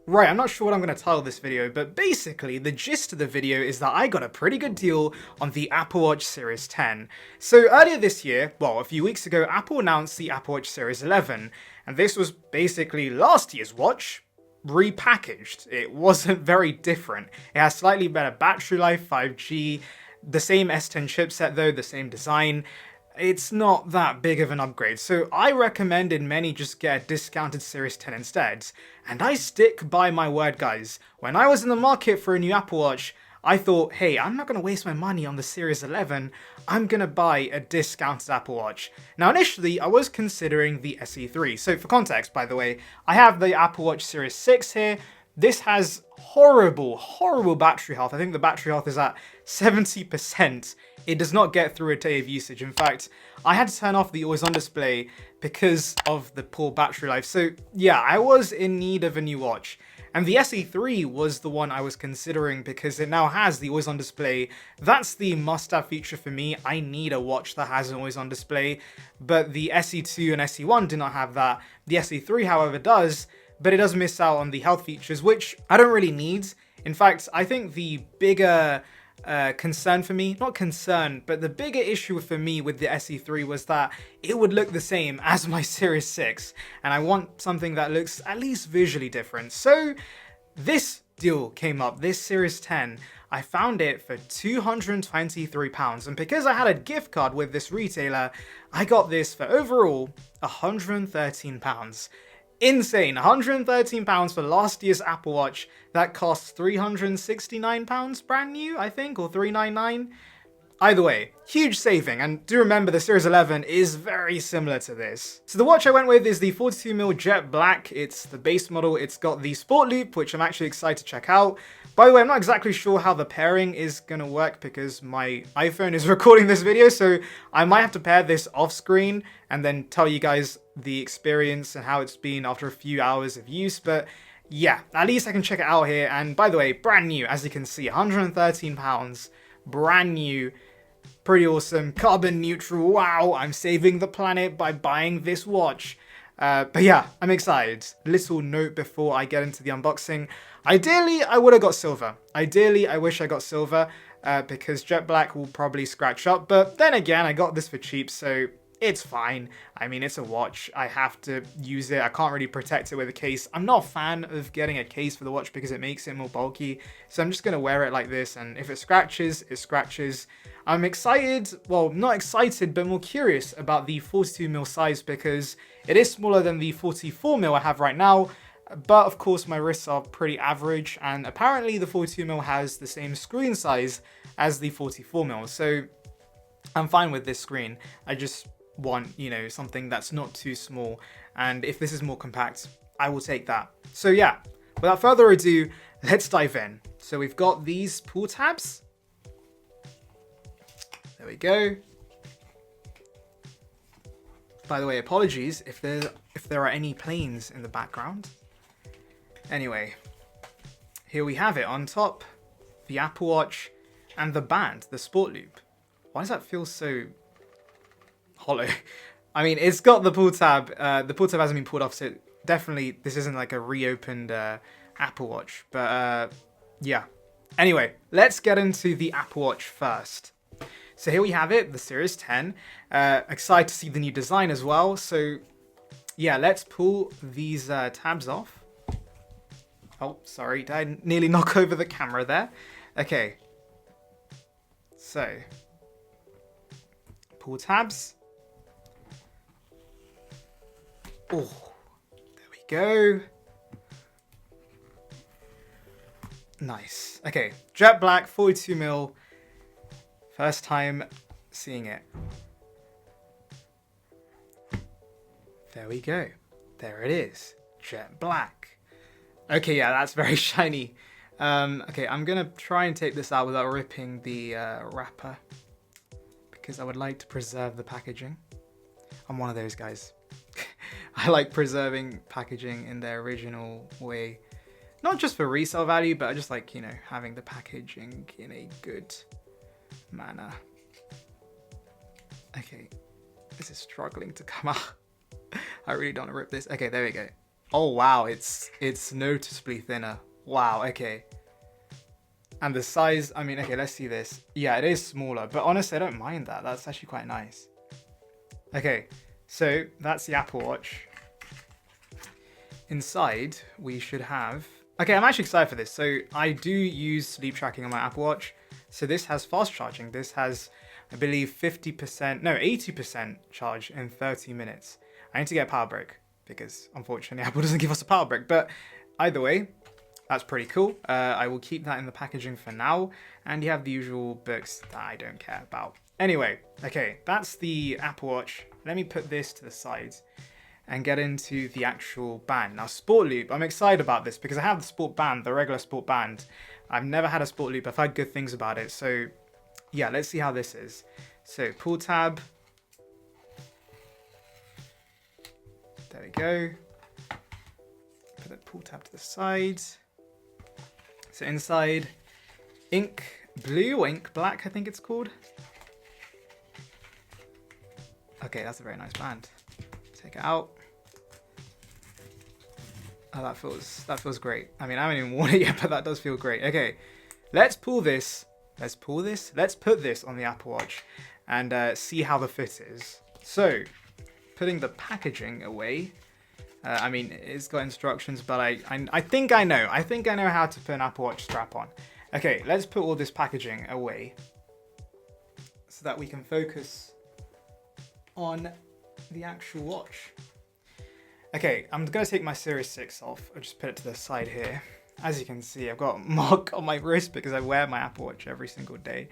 Right, I'm not sure what I'm going to title this video, but basically the gist of the video is that I got a pretty good deal on the Apple Watch Series 10. So earlier this year, well, a few weeks ago, Apple announced the Apple Watch Series 11, and this was basically last year's watch repackaged. It wasn't very different. It has slightly better battery life, 5G, the same S10 chipset though, the same design. It's not that big of an upgrade, so I recommended many just get a discounted Series 10 instead. And I stick by my word, guys. When I was in the market for a new Apple Watch, I thought, hey, I'm not going to waste my money on the Series 11, I'm going to buy a discounted Apple Watch. Now initially, I was considering the SE3, so for context, by the way, I have the Apple Watch Series 6 here. This has horrible battery health. I think the battery health is at 70%. It does not get through a day of usage. In fact, I had to turn off the always on display because of the poor battery life. So yeah, I was in need of a new watch. And the SE3 was the one I was considering because it now has the always on display. That's the must-have feature for me. I need a watch that has an always on display. But the SE2 and SE1 do not have that. The SE3, however, does. But it does miss out on the health features, which I don't really need. In fact, I think the bigger concern for me, not concern, but the bigger issue for me with the SE3 was that it would look the same as my Series 6. And I want something that looks at least visually different. So this deal came up, this Series 10. I found it for £223. And because I had a gift card with this retailer, I got this for overall £113. Insane, £113 for last year's Apple Watch that costs £369 brand new, I think, or $399. Either way, huge saving, and do remember the Series 11 is very similar to this. So the watch I went with is the 42mm Jet Black. It's the base model. It's got the Sport Loop, which I'm actually excited to check out. By the way, I'm not exactly sure how the pairing is going to work because my iPhone is recording this video, so I might have to pair this off screen and then tell you guys the experience and how it's been after a few hours of use. But yeah, at least I can check it out here. And by the way, brand new, as you can see, £113, brand new. Pretty awesome, carbon neutral. Wow, I'm saving the planet by buying this watch. But yeah, I'm excited. Little note before I get into the unboxing. Ideally, I would have got silver. Ideally, I wish I got silver because Jet Black will probably scratch up. But then again, I got this for cheap, so it's fine. I mean, it's a watch. I have to use it. I can't really protect it with a case. I'm not a fan of getting a case for the watch because it makes it more bulky. So I'm just going to wear it like this. And if it scratches, it scratches. I'm excited, well, not excited, but more curious about the 42mm size because it is smaller than the 44mm I have right now. But of course, my wrists are pretty average. And apparently the 42mm has the same screen size as the 44mm. So I'm fine with this screen. I just want, you know, something that's not too small, and if this is more compact, I will take that. So yeah, without further ado, let's dive in. So we've got these pull tabs. There we go. By the way, apologies if there are any planes in the background. Anyway, here we have it on top, the Apple Watch and the band, the Sport Loop. Why does that feel so hollow? I mean, it's got the pull tab. The pull tab hasn't been pulled off, so definitely this isn't like a reopened Apple Watch. But yeah. Anyway, let's get into the Apple Watch first. So here we have it, the Series 10. Excited to see the new design as well. So yeah, let's pull these tabs off. Oh, sorry, did I nearly knock over the camera there? Okay. So pull tabs. Oh, there we go. Nice. Okay, Jet Black, 42mm. First time seeing it. There we go. There it is. Jet Black. Okay, yeah, that's very shiny. Okay, I'm gonna try and take this out without ripping the wrapper, because I would like to preserve the packaging. I'm one of those guys. I like preserving packaging in their original way. Not just for resale value, but I just like, you know, having the packaging in a good manner. Okay, this is struggling to come out. I really don't want to rip this. Okay, there we go. Oh wow, it's noticeably thinner. Wow, okay. And the size, I mean, okay, let's see this. Yeah, it is smaller, but honestly, I don't mind that. That's actually quite nice. Okay, so that's the Apple Watch. Inside, we should have... Okay, I'm actually excited for this. So I do use sleep tracking on my Apple Watch. So this has fast charging. This has, I believe, 50%, no, 80% charge in 30 minutes. I need to get a power brick because unfortunately Apple doesn't give us a power brick. But either way, that's pretty cool. I will keep that in the packaging for now. And you have the usual books that I don't care about. Anyway, okay, that's the Apple Watch. Let me put this to the side and get into the actual band. Now, Sport Loop, I'm excited about this because I have the Sport Band, the regular Sport Band. I've never had a Sport Loop. I've heard good things about it. So, yeah, let's see how this is. So, pull tab. There we go. Put the pull tab to the side. So, inside, ink blue or ink black, I think it's called. Okay, that's a very nice band. Take it out. Oh, that feels great. I mean, I haven't even worn it yet, but that does feel great. Okay, let's pull this. Let's pull this. Let's put this on the Apple Watch and see how the fit is. So, putting the packaging away. I mean, it's got instructions, but I think I know. I think I know how to put an Apple Watch strap on. Okay, let's put all this packaging away so that we can focus on the actual watch. Okay, I'm going to take my Series 6 off. I'll just put it to the side here. As you can see, I've got a mark on my wrist because I wear my Apple Watch every single day.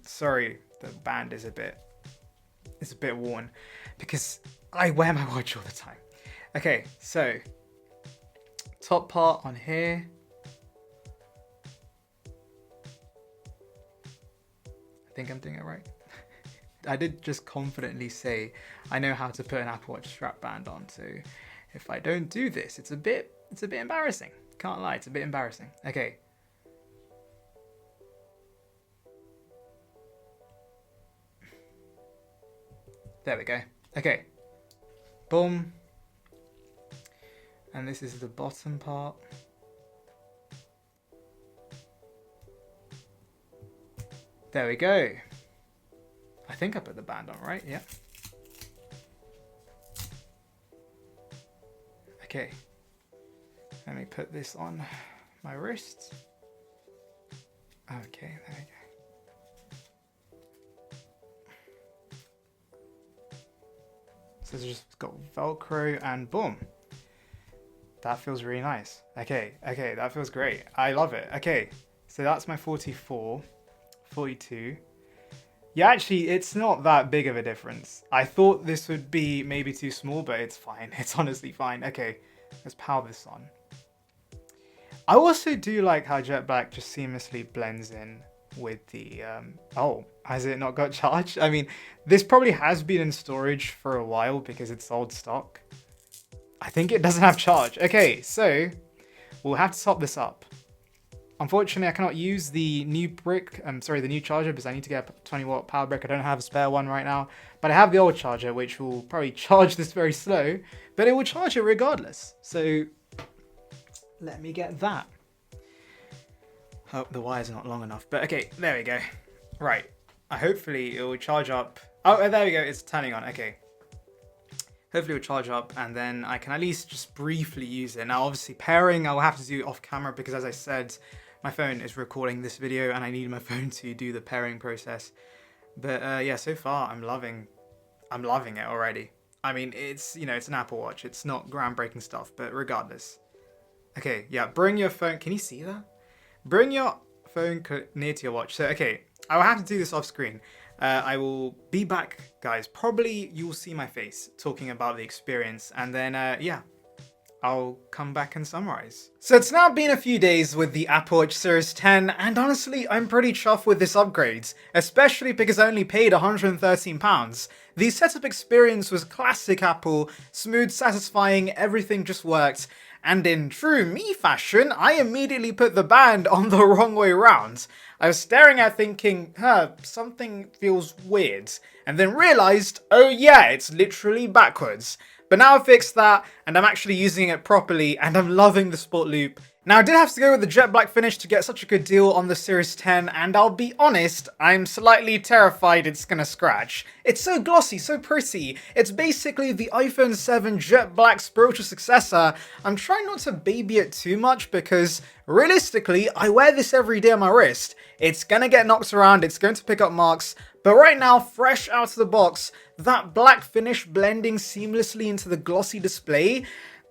Sorry, the band is a bit worn because I wear my watch all the time. Okay, so top part on here. I think I'm doing it right. I did just confidently say I know how to put an Apple Watch strap band on, so if I don't do this, it's a bit embarrassing. Can't lie, it's a bit embarrassing. Okay. There we go. Okay. Boom. And this is the bottom part. There we go. I think I put the band on, right? Yeah. Okay. Let me put this on my wrist. Okay, there we go. So it's just got Velcro and boom. That feels really nice. Okay, that feels great. I love it. Okay, so that's my 44, 42. Yeah, actually, it's not that big of a difference. I thought this would be maybe too small, but it's fine. It's honestly fine. Okay, let's power this on. I also do like how jet black just seamlessly blends in with the... oh, has it not got charged? I mean, this probably has been in storage for a while because it's old stock. I think it doesn't have charge. Okay, so we'll have to top this up. Unfortunately, I cannot use the new brick, the new charger because I need to get a 20 watt power brick. I don't have a spare one right now, but I have the old charger, which will probably charge this very slow, but it will charge it regardless. So let me get that. Oh, the wire's not long enough, but okay, there we go. Right, hopefully it will charge up. Oh, there we go, it's turning on, okay. Hopefully it will charge up and then I can at least just briefly use it. Now, obviously pairing I'll have to do off camera because as I said, my phone is recording this video and I need my phone to do the pairing process. But yeah, so far I'm loving it already. I mean, it's, you know, it's an Apple Watch. It's not groundbreaking stuff, but regardless. Okay, yeah, bring your phone. Can you see that? Bring your phone near to your watch. So, okay, I will have to do this off screen. I will be back, guys. Probably you'll see my face talking about the experience and then, yeah. I'll come back and summarize. So it's now been a few days with the Apple Watch Series 10 and honestly I'm pretty chuffed with this upgrade, especially because I only paid £113. The setup experience was classic Apple, smooth, satisfying, everything just worked, and in true me fashion, I immediately put the band on the wrong way round. I was staring at thinking, something feels weird, and then realised, oh yeah, it's literally backwards. But now I've fixed that, and I'm actually using it properly, and I'm loving the sport loop. Now, I did have to go with the jet black finish to get such a good deal on the Series 10, and I'll be honest, I'm slightly terrified it's gonna scratch. It's so glossy, so pretty. It's basically the iPhone 7 jet black spiritual successor. I'm trying not to baby it too much because, realistically, I wear this every day on my wrist. It's gonna get knocked around, it's going to pick up marks, but right now, fresh out of the box, that black finish blending seamlessly into the glossy display,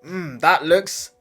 that looks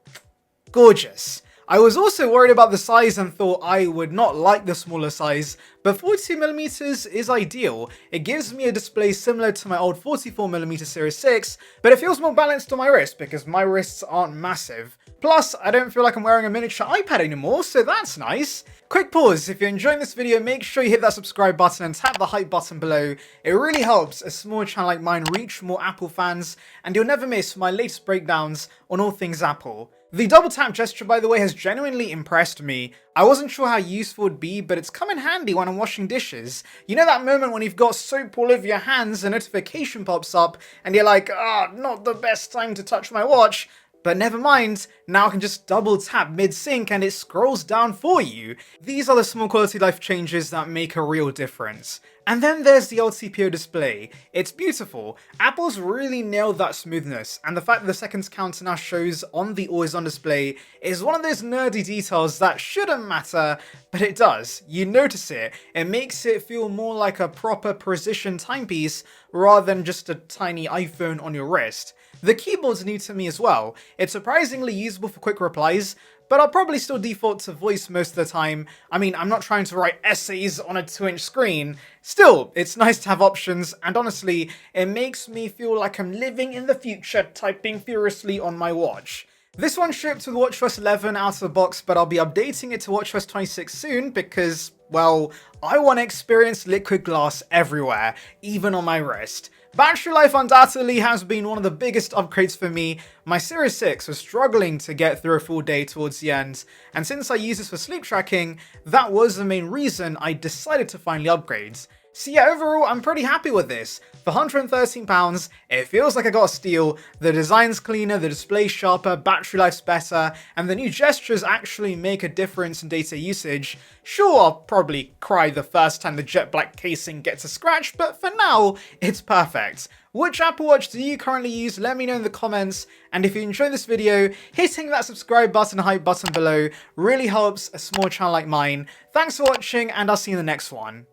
gorgeous. I was also worried about the size and thought I would not like the smaller size, but 42mm is ideal. It gives me a display similar to my old 44mm Series 6, but it feels more balanced on my wrist because my wrists aren't massive. Plus, I don't feel like I'm wearing a miniature iPad anymore, so that's nice. Quick pause, if you're enjoying this video, make sure you hit that subscribe button and tap the hype button below. It really helps a small channel like mine reach more Apple fans, and you'll never miss my latest breakdowns on all things Apple. The double tap gesture, by the way, has genuinely impressed me. I wasn't sure how useful it'd be, but it's come in handy when I'm washing dishes. You know that moment when you've got soap all over your hands, a notification pops up, and you're like, not the best time to touch my watch. But never mind, now I can just double tap mid-sync and it scrolls down for you. These are the small quality life changes that make a real difference. And then there's the LTPO display. It's beautiful. Apple's really nailed that smoothness, and the fact that the seconds counter now shows on the always on display is one of those nerdy details that shouldn't matter, but it does. You notice it. It makes it feel more like a proper precision timepiece rather than just a tiny iPhone on your wrist. The keyboard's new to me as well. It's surprisingly usable for quick replies, but I'll probably still default to voice most of the time. I mean, I'm not trying to write essays on a 2-inch screen. Still, it's nice to have options, and honestly, it makes me feel like I'm living in the future typing furiously on my watch. This one shipped with WatchOS 11 out of the box, but I'll be updating it to WatchOS 26 soon because, well, I want to experience liquid glass everywhere, even on my wrist. Battery life undoubtedly has been one of the biggest upgrades for me. My Series 6 was struggling to get through a full day towards the end, and since I use this for sleep tracking, that was the main reason I decided to finally upgrade. So yeah, overall, I'm pretty happy with this. For £113, it feels like I got a steal. The design's cleaner, the display's sharper, battery life's better, and the new gestures actually make a difference in data usage. Sure, I'll probably cry the first time the jet black casing gets a scratch, but for now, it's perfect. Which Apple Watch do you currently use? Let me know in the comments, and if you enjoyed this video, hitting that subscribe button and hype button below really helps a small channel like mine. Thanks for watching, and I'll see you in the next one.